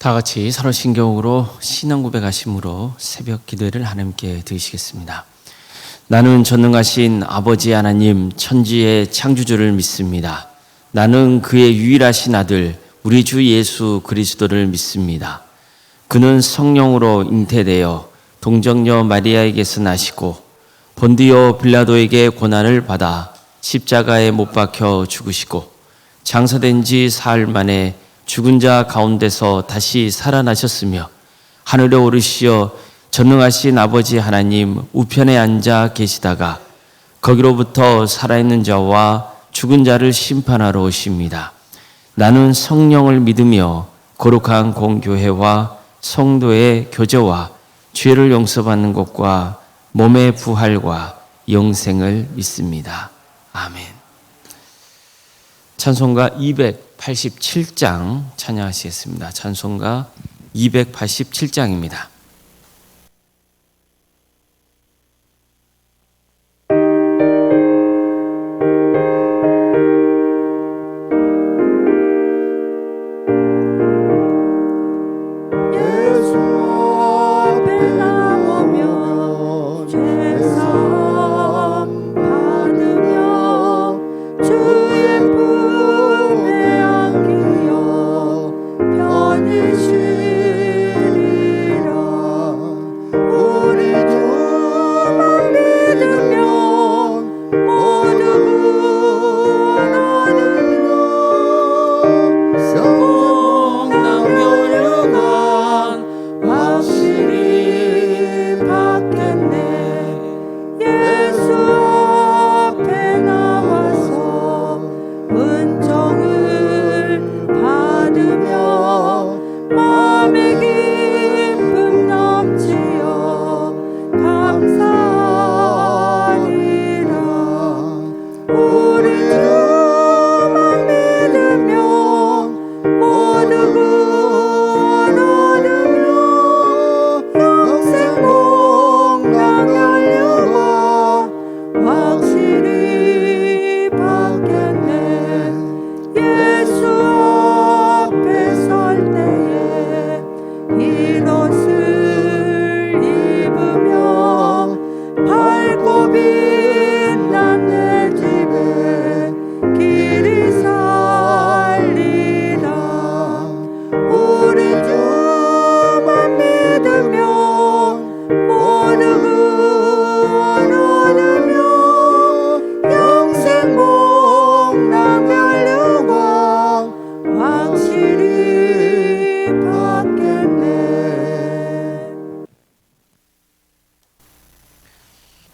다 같이 서로 신경으로 신앙 고백하심으로 새벽 기도를 하나님께 드리시겠습니다. 나는 전능하신 아버지 하나님 천지의 창조주를 믿습니다. 나는 그의 유일하신 아들 우리 주 예수 그리스도를 믿습니다. 그는 성령으로 잉태되어 동정녀 마리아에게서 나시고 본디오 빌라도에게 고난을 받아 십자가에 못 박혀 죽으시고 장사된 지 사흘 만에 죽은 자 가운데서 다시 살아나셨으며 하늘에 오르시어 전능하신 아버지 하나님 우편에 앉아 계시다가 거기로부터 살아있는 자와 죽은 자를 심판하러 오십니다. 나는 성령을 믿으며 거룩한 공교회와 성도의 교제와 죄를 용서받는 것과 몸의 부활과 영생을 믿습니다. 아멘. 찬송가 287장 찬양하시겠습니다. 찬송가 287장입니다.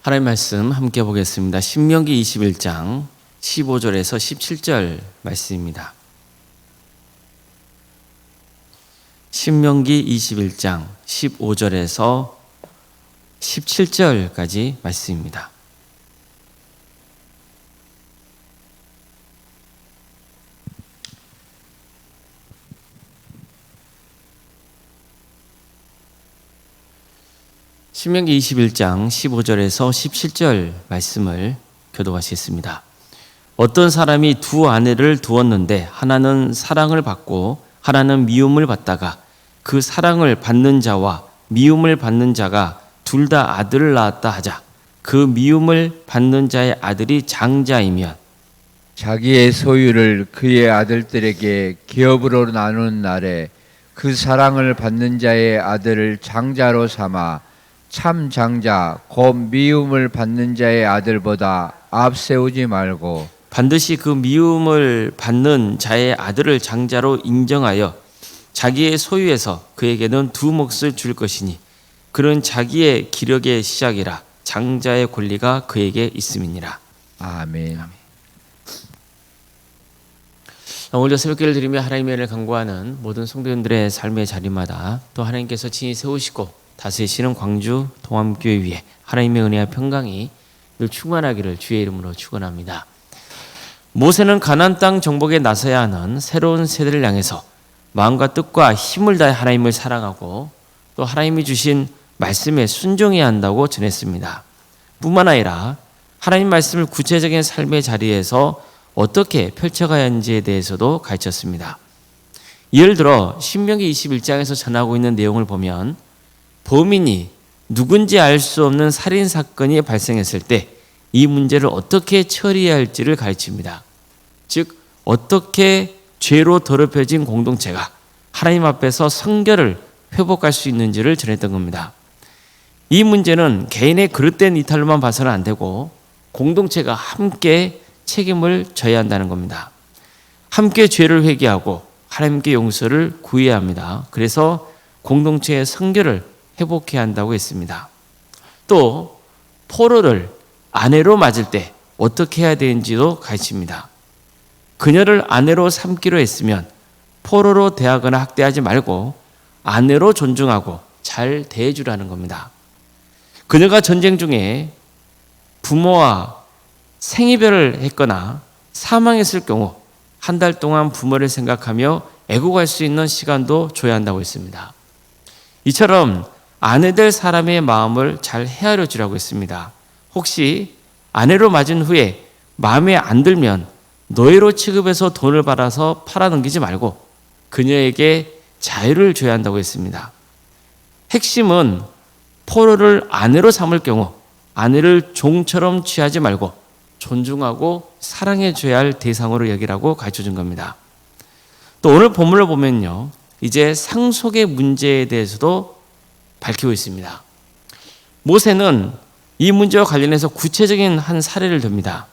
하나님의 말씀 함께 보겠습니다. 신명기 21장 15절에서 17절 말씀입니다. 신명기 21장 15절에서 17절까지 말씀입니다. 신명기 21장 15절에서 17절 말씀을 교독하시겠습니다. 어떤 사람이 두 아내를 두었는데 하나는 사랑을 받고 하나는 미움을 받다가 그 사랑을 받는 자와 미움을 받는 자가 둘 다 아들을 낳았다 하자. 그 미움을 받는 자의 아들이 장자이면 자기의 소유를 그의 아들들에게 기업으로 나누는 날에 그 사랑을 받는 자의 아들을 장자로 삼아 참 장자 곧 미움을 받는 자의 아들보다 앞세우지 말고 반드시 그 미움을 받는 자의 아들을 장자로 인정하여 자기의 소유에서 그에게는 두 몫을 줄 것이니 그는 자기의 기력의 시작이라 장자의 권리가 그에게 있음이니라. 아멘. 오늘도 새벽기를 드리며 하나님의 은혜를 간구하는 모든 성도님들의 삶의 자리마다 또 하나님께서 친히 세우시고 다스리시는 광주 동암교회 위에 하나님의 은혜와 평강이 늘 충만하기를 주의 이름으로 축원합니다. 모세는 가나안 땅 정복에 나서야 하는 새로운 세대를 향해서 마음과 뜻과 힘을 다해 하나님을 사랑하고 또 하나님이 주신 말씀에 순종해야 한다고 전했습니다. 뿐만 아니라 하나님 말씀을 구체적인 삶의 자리에서 어떻게 펼쳐가야 하는지에 대해서도 가르쳤습니다. 예를 들어 신명기 21장에서 전하고 있는 내용을 보면 범인이 누군지 알 수 없는 살인 사건이 발생했을 때 이 문제를 어떻게 처리해야 할지를 가르칩니다. 즉 어떻게 죄로 더럽혀진 공동체가 하나님 앞에서 성결을 회복할 수 있는지를 전했던 겁니다. 이 문제는 개인의 그릇된 이탈로만 봐서는 안 되고 공동체가 함께 책임을 져야 한다는 겁니다. 함께 죄를 회개하고 하나님께 용서를 구해야 합니다. 그래서 공동체의 성결을 회복해야 한다고 했습니다. 또 포로를 아내로 맞을 때 어떻게 해야 되는지도 가르칩니다. 그녀를 아내로 삼기로 했으면 포로로 대하거나 학대하지 말고 아내로 존중하고 잘 대해주라는 겁니다. 그녀가 전쟁 중에 부모와 생이별을 했거나 사망했을 경우 한 달 동안 부모를 생각하며 애국할 수 있는 시간도 줘야 한다고 했습니다. 이처럼 아내 될 사람의 마음을 잘 헤아려 주라고 했습니다. 혹시 아내로 맞은 후에 마음에 안 들면 노예로 취급해서 돈을 받아서 팔아넘기지 말고 그녀에게 자유를 줘야 한다고 했습니다. 핵심은 포로를 아내로 삼을 경우 아내를 종처럼 취하지 말고 존중하고 사랑해 줘야 할 대상으로 여기라고 가르쳐 준 겁니다. 또 오늘 본문을 보면요, 이제 상속의 문제에 대해서도 밝히고 있습니다. 모세는 이 문제와 관련해서 구체적인 한 사례를 듭니다.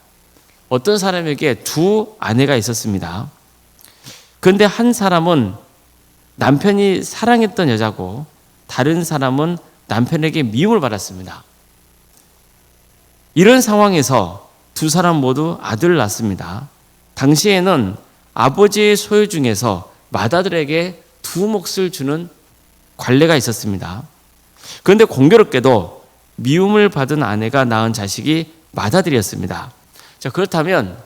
어떤 사람에게 두 아내가 있었습니다. 그런데 한 사람은 남편이 사랑했던 여자고 다른 사람은 남편에게 미움을 받았습니다. 이런 상황에서 두 사람 모두 아들을 낳습니다. 당시에는 아버지의 소유 중에서 맏아들에게 두 몫을 주는 관례가 있었습니다. 그런데 공교롭게도 미움을 받은 아내가 낳은 자식이 맏아들이었습니다. 자, 그렇다면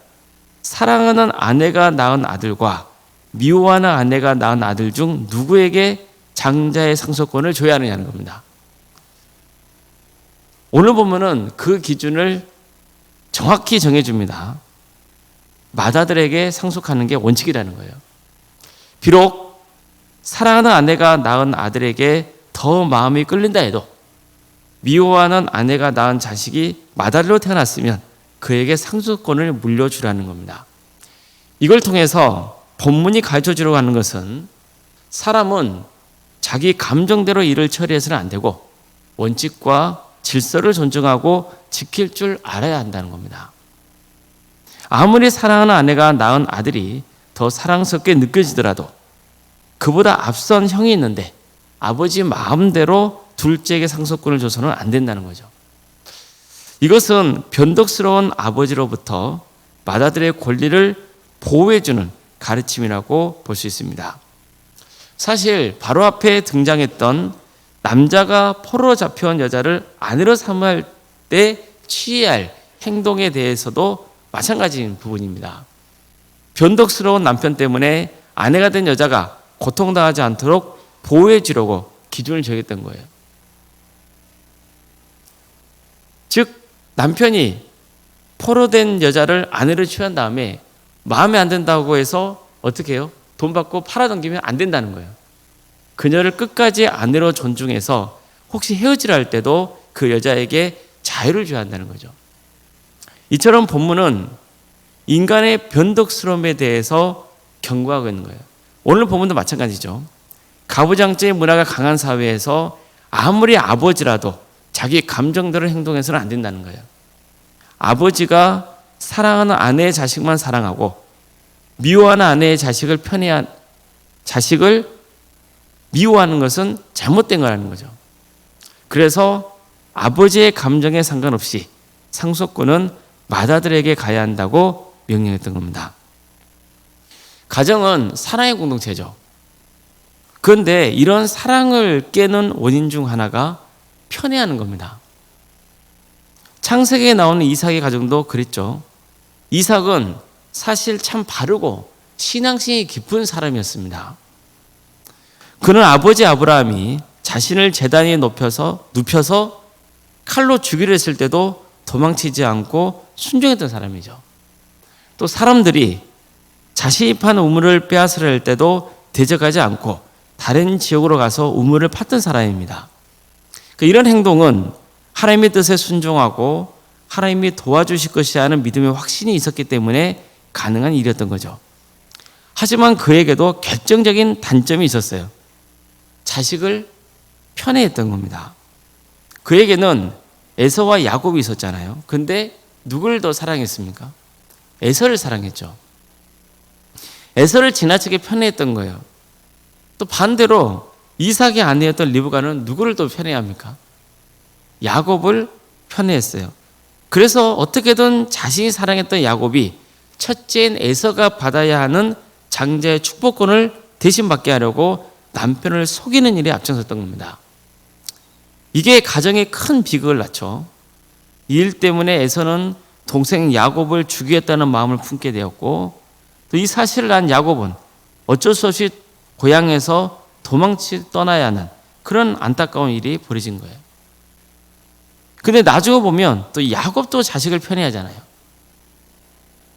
사랑하는 아내가 낳은 아들과 미워하는 아내가 낳은 아들 중 누구에게 장자의 상속권을 줘야 하느냐는 겁니다. 오늘 보면은 그 기준을 정확히 정해줍니다. 맏아들에게 상속하는 맏아들에게 원칙이라는 거예요. 비록 사랑하는 아내가 낳은 아들에게 더 마음이 끌린다 해도 미워하는 아내가 낳은 자식이 맏아들로 태어났으면 그에게 상속권을 물려주라는 겁니다. 이걸 통해서 본문이 가르쳐주려고 하는 것은 사람은 자기 감정대로 일을 처리해서는 안 되고 원칙과 질서를 존중하고 지킬 줄 알아야 한다는 겁니다. 아무리 사랑하는 아내가 낳은 아들이 더 사랑스럽게 느껴지더라도 그보다 앞선 형이 있는데 아버지 마음대로 둘째에게 상속권을 줘서는 안 된다는 거죠. 이것은 변덕스러운 아버지로부터 맏아들의 권리를 보호해주는 가르침이라고 볼 수 있습니다. 사실 바로 앞에 등장했던 남자가 포로로 잡혀온 여자를 아내로 삼을 때 취해야 할 행동에 대해서도 마찬가지인 부분입니다. 변덕스러운 남편 때문에 아내가 된 여자가 고통당하지 않도록 보호해 주려고 기준을 정했던 거예요. 즉 남편이 포로된 여자를 아내로 취한 다음에 마음에 안 든다고 해서 어떻게 해요? 돈 받고 팔아넘기면 안 된다는 거예요. 그녀를 끝까지 아내로 존중해서 혹시 헤어지려 할 때도 그 여자에게 자유를 줘야 한다는 거죠. 이처럼 본문은 인간의 변덕스러움에 대해서 경고하고 있는 거예요. 오늘 본문도 마찬가지죠. 가부장제의 문화가 강한 사회에서 아무리 아버지라도 자기 감정대로 행동해서는 안 된다는 거예요. 아버지가 사랑하는 아내의 자식만 사랑하고 미워하는 아내의 자식을 미워하는 것은 잘못된 거라는 거죠. 그래서 아버지의 감정에 상관없이 상속권은 맏아들에게 가야 한다고 명령했던 겁니다. 가정은 사랑의 공동체죠. 그런데 이런 사랑을 깨는 원인 중 하나가 편애하는 겁니다. 창세기에 나오는 이삭의 가정도 그랬죠. 이삭은 사실 참 바르고 신앙심이 깊은 사람이었습니다. 그는 아버지 아브라함이 자신을 제단에 눕혀서 칼로 죽이려 했을 때도 도망치지 않고 순종했던 사람이죠. 또 사람들이 자신이 판 우물을 빼앗으려 할 때도 대적하지 않고 다른 지역으로 가서 우물을 팠던 사람입니다. 이런 행동은 하나님의 뜻에 순종하고 하나님이 도와주실 것이라는 믿음의 확신이 있었기 때문에 가능한 일이었던 거죠. 하지만 그에게도 결정적인 단점이 있었어요. 자식을 편애했던 겁니다. 그에게는 에서와 야곱이 있었잖아요. 근데 누굴 더 사랑했습니까? 에서를 사랑했죠. 에서를 지나치게 편애했던 거예요. 또 반대로 이삭의 아내였던 리브가는 누구를 더 편애합니까? 야곱을 편애했어요. 그래서 어떻게든 자신이 사랑했던 야곱이 첫째인 에서가 받아야 하는 장자의 축복권을 대신 받게 하려고 남편을 속이는 일에 앞장섰던 겁니다. 이게 가정에 큰 비극을 낳죠. 이 일 때문에 에서는 동생 야곱을 죽이겠다는 마음을 품게 되었고, 또 이 사실을 안 야곱은 어쩔 수 없이 고향에서 떠나야 하는 그런 안타까운 일이 벌어진 거예요. 근데 나중에 보면 또 야곱도 자식을 편애하잖아요.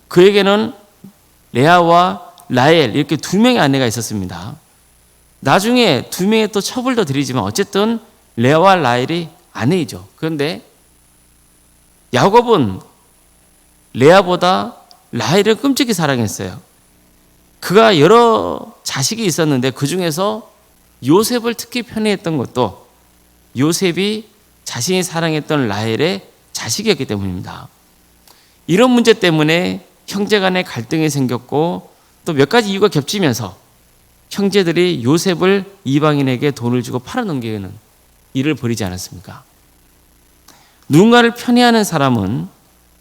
그에게는 레아와 라헬 이렇게 두 명의 아내가 있었습니다. 나중에 두 명의 또 처벌도 드리지만 어쨌든 레아와 라헬이 아내이죠. 그런데 야곱은 레아보다 라헬을 끔찍히 사랑했어요. 그가 여러 자식이 있었는데 그 중에서 요셉을 특히 편애했던 것도 요셉이 자신이 사랑했던 라헬의 자식이었기 때문입니다. 이런 문제 때문에 형제 간에 갈등이 생겼고 또 몇 가지 이유가 겹치면서 형제들이 요셉을 이방인에게 돈을 주고 팔아넘기는 일을 벌이지 않았습니까? 누군가를 편애하는 사람은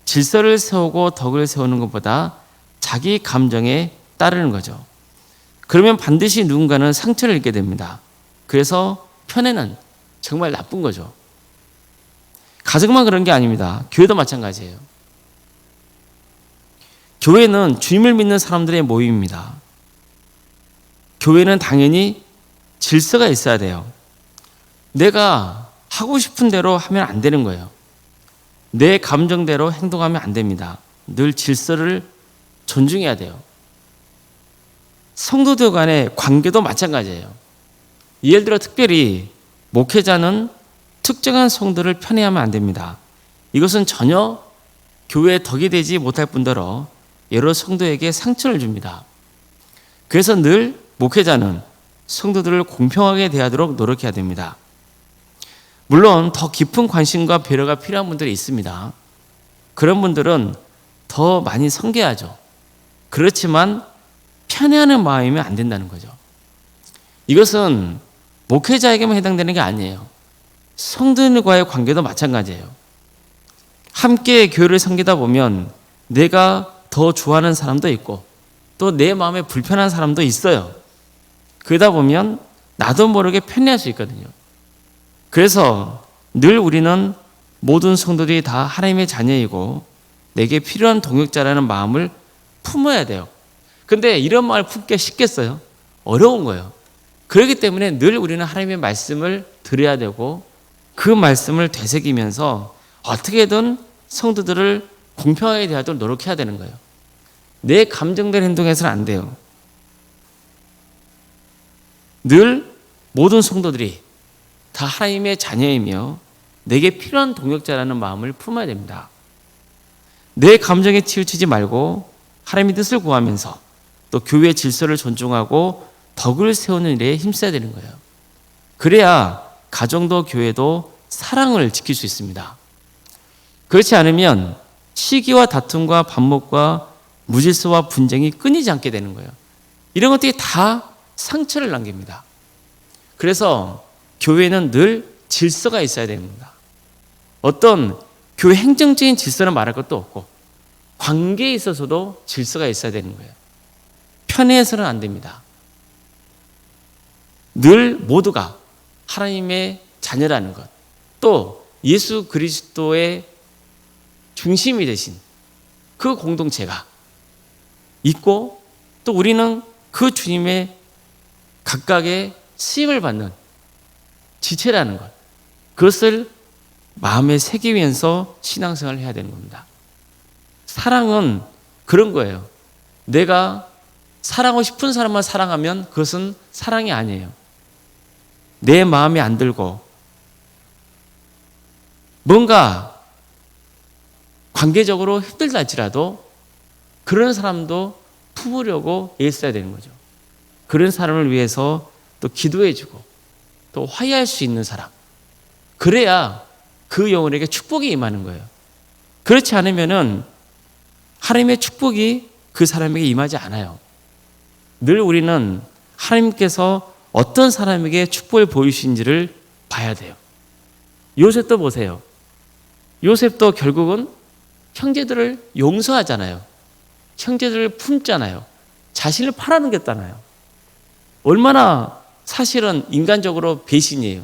질서를 세우고 덕을 세우는 것보다 자기 감정에 따르는 거죠. 그러면 반드시 누군가는 상처를 입게 됩니다. 그래서 편애는 정말 나쁜 거죠. 가정만 그런 게 아닙니다. 교회도 마찬가지예요. 교회는 주님을 믿는 사람들의 모임입니다. 교회는 당연히 질서가 있어야 돼요. 내가 하고 싶은 대로 하면 안 되는 거예요. 내 감정대로 행동하면 안 됩니다. 늘 질서를 존중해야 돼요. 성도들 간의 관계도 마찬가지예요. 예를 들어 특별히 목회자는 특정한 성도를 편애하면 안 됩니다. 이것은 전혀 교회에 덕이 되지 못할 뿐더러 여러 성도에게 상처를 줍니다. 그래서 늘 목회자는 성도들을 공평하게 대하도록 노력해야 됩니다. 물론 더 깊은 관심과 배려가 필요한 분들이 있습니다. 그런 분들은 더 많이 섬겨야죠. 그렇지만 편애하는 마음이면 안 된다는 거죠. 이것은 목회자에게만 해당되는 게 아니에요. 성도들과의 관계도 마찬가지예요. 함께 교회를 섬기다 보면 내가 더 좋아하는 사람도 있고 또 내 마음에 불편한 사람도 있어요. 그러다 보면 나도 모르게 편애할 수 있거든요. 그래서 늘 우리는 모든 성도들이 다 하나님의 자녀이고 내게 필요한 동역자라는 마음을 품어야 돼요. 근데 이런 마음을 품기 쉽겠어요? 어려운 거예요. 그렇기 때문에 늘 우리는 하나님의 말씀을 들어야 되고 그 말씀을 되새기면서 어떻게든 성도들을 공평하게 대하도록 노력해야 되는 거예요. 내 감정대로 행동해서는 안 돼요. 늘 모든 성도들이 다 하나님의 자녀이며 내게 필요한 동역자라는 마음을 품어야 됩니다. 내 감정에 치우치지 말고 하나님의 뜻을 구하면서 또 교회의 질서를 존중하고 덕을 세우는 일에 힘써야 되는 거예요. 그래야 가정도 교회도 사랑을 지킬 수 있습니다. 그렇지 않으면 시기와 다툼과 반목과 무질서와 분쟁이 끊이지 않게 되는 거예요. 이런 것들이 다 상처를 남깁니다. 그래서 교회는 늘 질서가 있어야 됩니다. 어떤 교회 행정적인 질서는 말할 것도 없고 관계에 있어서도 질서가 있어야 되는 거예요. 편애해서는 안 됩니다. 늘 모두가 하나님의 자녀라는 것, 또 예수 그리스도의 중심이 되신 그 공동체가 있고 또 우리는 그 주님의 각각의 쓰임을 받는 지체라는 것, 그것을 마음에 새기면서 신앙생활을 해야 되는 겁니다. 사랑은 그런 거예요. 내가 사랑하고 싶은 사람만 사랑하면 그것은 사랑이 아니에요. 내 마음에 안 들고 뭔가 관계적으로 힘들다 할지라도 그런 사람도 품으려고 애써야 되는 거죠. 그런 사람을 위해서 또 기도해주고 또 화해할 수 있는 사람. 그래야 그 영혼에게 축복이 임하는 거예요. 그렇지 않으면은 하나님의 축복이 그 사람에게 임하지 않아요. 늘 우리는 하나님께서 어떤 사람에게 축복을 보이신지를 봐야 돼요. 요셉도 보세요. 요셉도 결국은 형제들을 용서하잖아요. 형제들을 품잖아요. 자신을 팔아넘겼잖아요. 얼마나 사실은 인간적으로 배신이에요.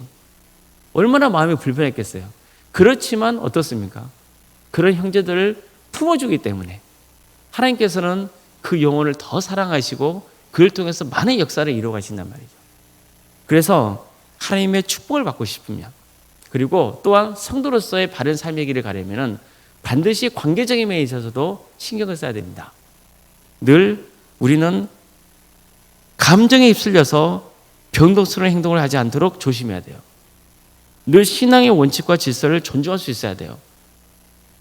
얼마나 마음이 불편했겠어요. 그렇지만 어떻습니까? 그런 형제들을 품어주기 때문에 하나님께서는 그 영혼을 더 사랑하시고 그를 통해서 많은 역사를 이루어 가신단 말이죠. 그래서 하나님의 축복을 받고 싶으면, 그리고 또한 성도로서의 바른 삶의 길을 가려면 반드시 관계적인 면에 있어서도 신경을 써야 됩니다. 늘 우리는 감정에 휩쓸려서 변덕스러운 행동을 하지 않도록 조심해야 돼요. 늘 신앙의 원칙과 질서를 존중할 수 있어야 돼요.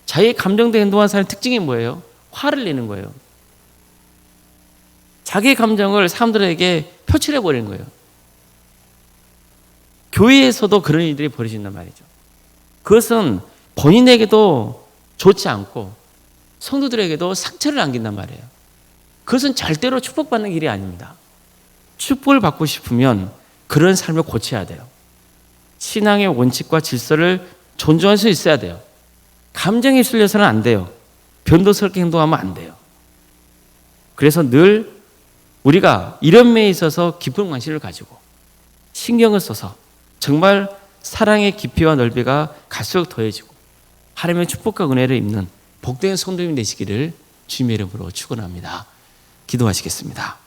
자기의 감정대로 행동하는 사람의 특징이 뭐예요? 화를 내는 거예요. 자기의 감정을 사람들에게 표출해 버리는 거예요. 교회에서도 그런 일들이 벌어진단 말이죠. 그것은 본인에게도 좋지 않고 성도들에게도 상처를 남긴단 말이에요. 그것은 절대로 축복받는 길이 아닙니다. 축복을 받고 싶으면 그런 삶을 고쳐야 돼요. 신앙의 원칙과 질서를 존중할 수 있어야 돼요. 감정에 휩쓸려서는 안 돼요. 변덕스럽게 행동하면 안 돼요. 그래서 늘 우리가 이런 면에 있어서 깊은 관심을 가지고 신경을 써서 정말 사랑의 깊이와 넓이가 갈수록 더해지고 하나님의 축복과 은혜를 입는 복된 성도님 되시기를 주님의 이름으로 축원합니다. 기도하시겠습니다.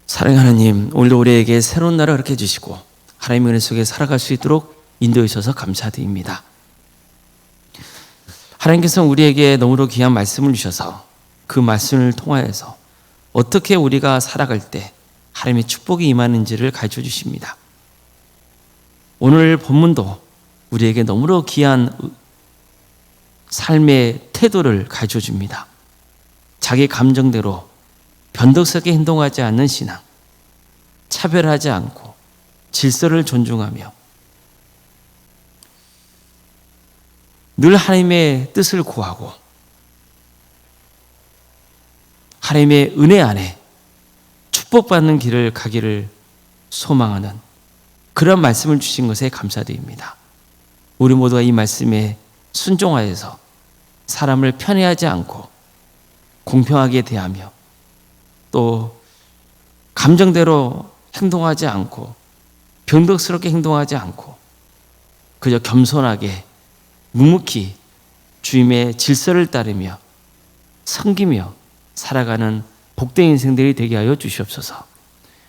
사랑하는 하나님, 오늘도 우리에게 새로운 날을 허락해 주시고 하나님의 은혜 속에 살아갈 수 있도록 인도해 주셔서 감사드립니다. 하나님께서 우리에게 너무도 귀한 말씀을 주셔서 그 말씀을 통하여서 어떻게 우리가 살아갈 때 하나님의 축복이 임하는지를 가르쳐 주십니다. 오늘 본문도 우리에게 너무도 귀한 삶의 태도를 가르쳐 줍니다. 자기 감정대로 변덕스럽게 행동하지 않는 신앙, 차별하지 않고 질서를 존중하며 늘 하나님의 뜻을 구하고 하나님의 은혜 안에 축복받는 길을 가기를 소망하는 그런 말씀을 주신 것에 감사드립니다. 우리 모두가 이 말씀에 순종하여서 사람을 편애하지 않고 공평하게 대하며 또 감정대로 행동하지 않고 변덕스럽게 행동하지 않고 그저 겸손하게 묵묵히 주님의 질서를 따르며 섬기며 살아가는 복된 인생들이 되게 하여 주시옵소서.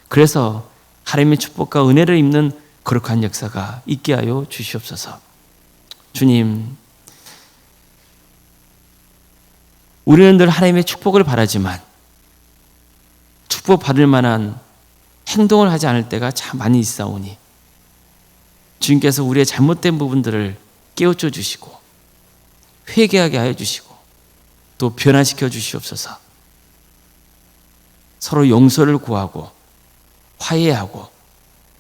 그래서 하나님의 축복과 은혜를 입는 거룩한 역사가 있게 하여 주시옵소서. 주님, 우리는 늘 하나님의 축복을 바라지만 축복받을 만한 행동을 하지 않을 때가 참 많이 있사오니 주님께서 우리의 잘못된 부분들을 깨우쳐 주시고 회개하게 하여 주시고 또 변화시켜 주시옵소서. 서로 용서를 구하고 화해하고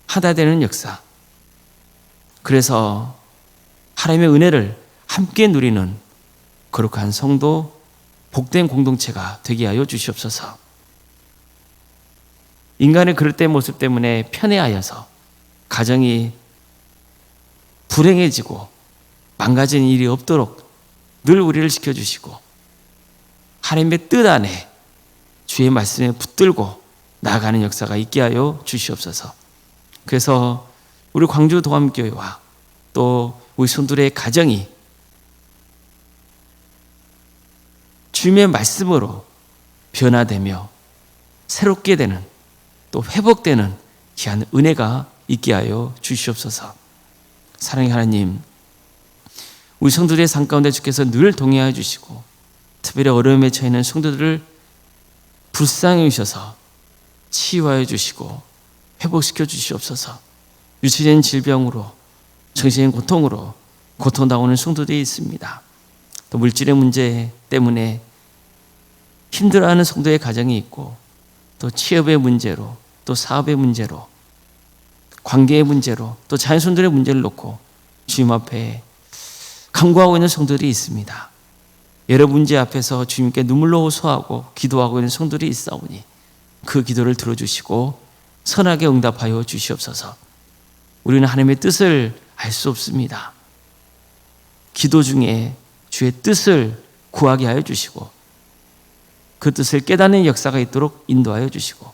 하다 되는 역사, 그래서 하나님의 은혜를 함께 누리는 거룩한 성도 복된 공동체가 되게 하여 주시옵소서. 인간의 그릇된 모습 때문에 편애하여서 가정이 불행해지고 망가지는 일이 없도록 늘 우리를 지켜주시고 하나님의 뜻 안에 주의 말씀에 붙들고 나아가는 역사가 있게 하여 주시옵소서. 그래서 우리 광주 동암교회와 또 우리 성도들의 가정이 주님의 말씀으로 변화되며 새롭게 되는 또 회복되는 귀한 은혜가 있게 하여 주시옵소서. 사랑의 하나님, 우리 성도들의 삶 가운데 주께서 늘 동행하여 주시고 특별히 어려움에 처해 있는 성도들을 불쌍히 여기셔서 치유하여 주시고 회복시켜 주시옵소서. 유치된 질병으로 정신적인 고통으로 고통당하는 성도들이 있습니다. 또 물질의 문제 때문에 힘들어하는 성도의 가정이 있고 또 취업의 문제로 또 사업의 문제로 관계의 문제로 또 자녀손들의 문제를 놓고 주님 앞에 간구하고 있는 성도들이 있습니다. 여러 문제 앞에서 주님께 눈물로 호소하고 기도하고 있는 성도들이 있사오니 그 기도를 들어주시고 선하게 응답하여 주시옵소서. 우리는 하나님의 뜻을 알 수 없습니다. 기도 중에 주의 뜻을 구하게 하여 주시고 그 뜻을 깨닫는 역사가 있도록 인도하여 주시고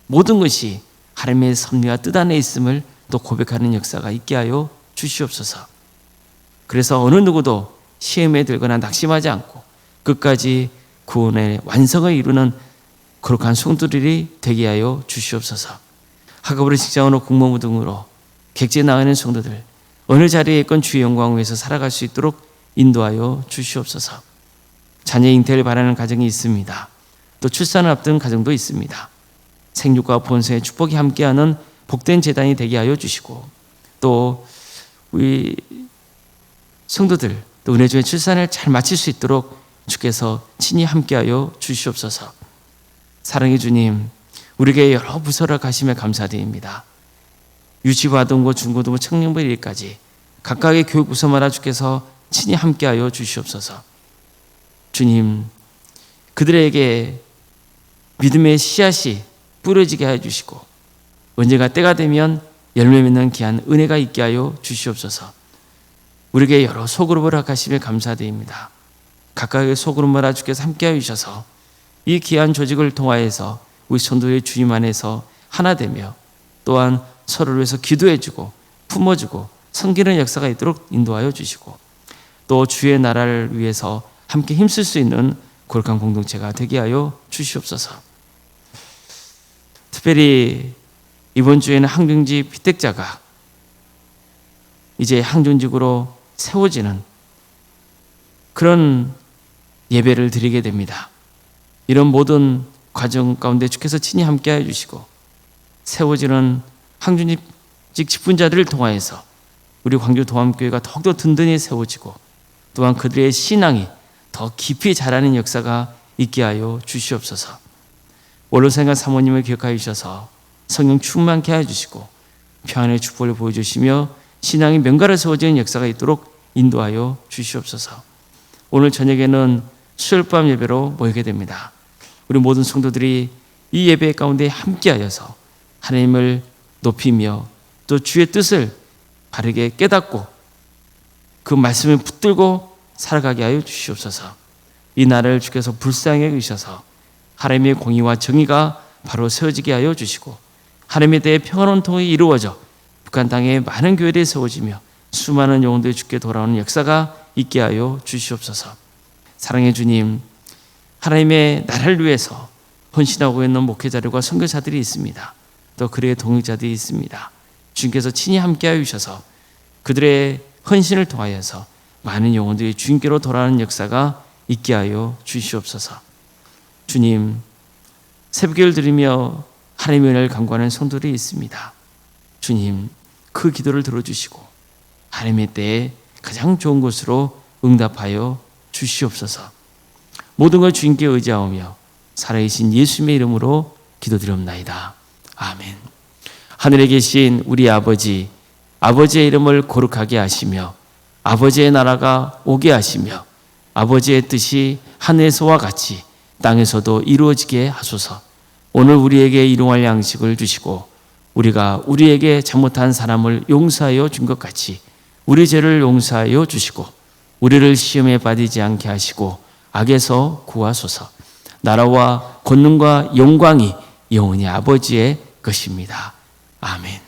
모든 것이 하나님의 섭리와 뜻 안에 있음을 또 고백하는 역사가 있게 하여 주시옵소서. 그래서 어느 누구도 시험에 들거나 낙심하지 않고 끝까지 구원의 완성을 이루는 거룩한 성도들이 되게 하여 주시옵소서. 학업으로 직장으로 공무원 등으로 객지에 나가는 성도들 어느 자리에 있건 주의 영광을 위해서 살아갈 수 있도록 인도하여 주시옵소서. 자녀 잉태를 바라는 가정이 있습니다. 또 출산을 앞둔 가정도 있습니다. 생육과 본성의 축복이 함께하는 복된 재단이 되게 하여 주시고 또 우리 성도들 또 은혜 중에 출산을 잘 마칠 수 있도록 주께서 친히 함께하여 주시옵소서. 사랑의 주님, 우리에게 여러 부서를 가심에 감사드립니다. 유치부, 아동부, 중고등부, 청년부 일까지 각각의 교육 부서마다 주께서 친히 함께하여 주시옵소서. 주님, 그들에게 믿음의 씨앗이 뿌려지게 하여 주시고 언제가 때가 되면 열매 맺는 귀한 은혜가 있게 하여 주시옵소서. 우리에게 여러 소그룹을 허락하시며 감사드립니다. 각각의 소그룹마다 주께서 함께하여 주셔서 이 귀한 조직을 통하여서 우리 성도의 주님 안에서 하나 되며 또한 서로를 위해서 기도해주고 품어주고 섬기는 역사가 있도록 인도하여 주시고 또 주의 나라를 위해서 함께 힘쓸 수 있는 거룩한 공동체가 되게 하여 주시옵소서. 특별히 이번 주에는 항정지 피택자가 이제 항정직으로 세워지는 그런 예배를 드리게 됩니다. 이런 모든 과정 가운데 주께서 친히 함께하여 주시고 세워지는 항정직 직분자들을 통하여서 우리 광주 도암교회가 더욱더 든든히 세워지고 또한 그들의 신앙이 더 깊이 자라는 역사가 있게 하여 주시옵소서. 원로생활 사모님을 기억하여 주셔서 성령 충만케 하여 주시고 평안의 축복을 보여주시며 신앙이 명가로 세워지는 역사가 있도록 인도하여 주시옵소서. 오늘 저녁에는 수요일밤 예배로 모이게 됩니다. 우리 모든 성도들이 이 예배 가운데 함께하여서 하나님을 높이며 또 주의 뜻을 바르게 깨닫고 그 말씀을 붙들고 살아가게 하여 주시옵소서. 이 날을 주께서 불쌍히 여기셔서 하나님의 공의와 정의가 바로 세워지게 하여 주시고 하나님에 대해 평화로운 통일이 이루어져 북한 땅에 많은 교회들이 세워지며 수많은 영혼들이 주께 돌아오는 역사가 있게 하여 주시옵소서. 사랑의 주님, 하나님의 나라를 위해서 헌신하고 있는 목회자들과 선교사들이 있습니다. 또 그들의 동역자들이 있습니다. 주님께서 친히 함께하여 주셔서 그들의 헌신을 통하여서 많은 영혼들이 주님께로 돌아오는 역사가 있게 하여 주시옵소서. 주님, 새벽기도를 드리며 하나님의 은혜를 간구하는 성도들이 있습니다. 주님, 그 기도를 들어주시고 하나님의 때에 가장 좋은 곳으로 응답하여 주시옵소서. 모든 걸 주님께 의지하오며 살아계신 예수님의 이름으로 기도드리옵나이다. 아멘. 하늘에 계신 우리 아버지, 아버지의 이름을 거룩하게 하시며 아버지의 나라가 오게 하시며 아버지의 뜻이 하늘에서와 같이 땅에서도 이루어지게 하소서. 오늘 우리에게 일용할 양식을 주시고 우리가 우리에게 잘못한 사람을 용서하여 준 것 같이 우리 죄를 용서하여 주시고 우리를 시험에 빠지지 않게 하시고 악에서 구하소서. 나라와 권능과 영광이 영원히 아버지의 것입니다. 아멘.